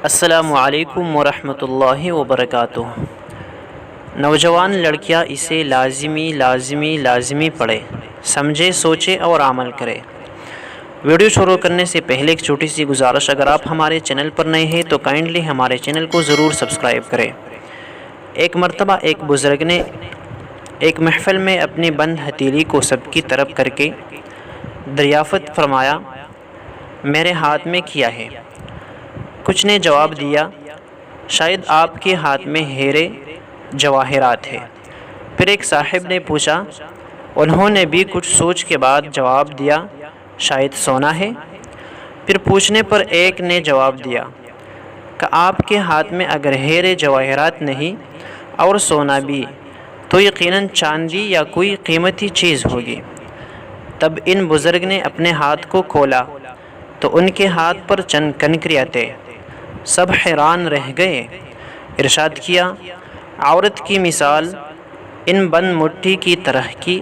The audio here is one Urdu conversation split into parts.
السلام علیکم ورحمۃ اللہ وبرکاتہ۔ نوجوان لڑکیاں اسے لازمی پڑھے، سمجھے، سوچے اور عمل کرے۔ ویڈیو شروع کرنے سے پہلے ایک چھوٹی سی گزارش، اگر آپ ہمارے چینل پر نئے ہیں تو کائنڈلی ہمارے چینل کو ضرور سبسکرائب کریں۔ ایک مرتبہ ایک بزرگ نے ایک محفل میں اپنی بند ہتھیلی کو سب کی طرف کر کے دریافت فرمایا، میرے ہاتھ میں کیا ہے؟ کچھ نے جواب دیا، شاید آپ کے ہاتھ میں ہیرے جواہرات ہے۔ پھر ایک صاحب نے پوچھا، انہوں نے بھی کچھ سوچ کے بعد جواب دیا، شاید سونا ہے۔ پھر پوچھنے پر ایک نے جواب دیا کہ آپ کے ہاتھ میں اگر ہیرے جواہرات نہیں اور سونا بھی تو یقیناً چاندی یا کوئی قیمتی چیز ہوگی۔ تب ان بزرگ نے اپنے ہاتھ کو کھولا تو ان کے ہاتھ پر چند کنکریاں تھے۔ سب حیران رہ گئے۔ ارشاد کیا، عورت کی مثال ان بند مٹی کی طرح کی،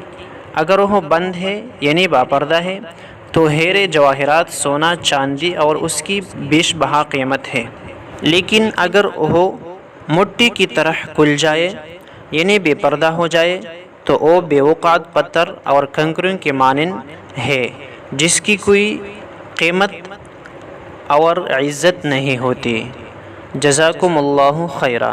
اگر وہ بند ہے یعنی باپردہ ہے تو ہیرے جواہرات، سونا، چاندی اور اس کی بیش بہا قیمت ہے، لیکن اگر وہ مٹی کی طرح کھل جائے یعنی بے پردہ ہو جائے تو وہ بے وقعت پتھر اور کنکریوں کے مانند ہے، جس کی کوئی قیمت اور عزت نہیں ہوتی۔ جزاکم اللہ خیرا۔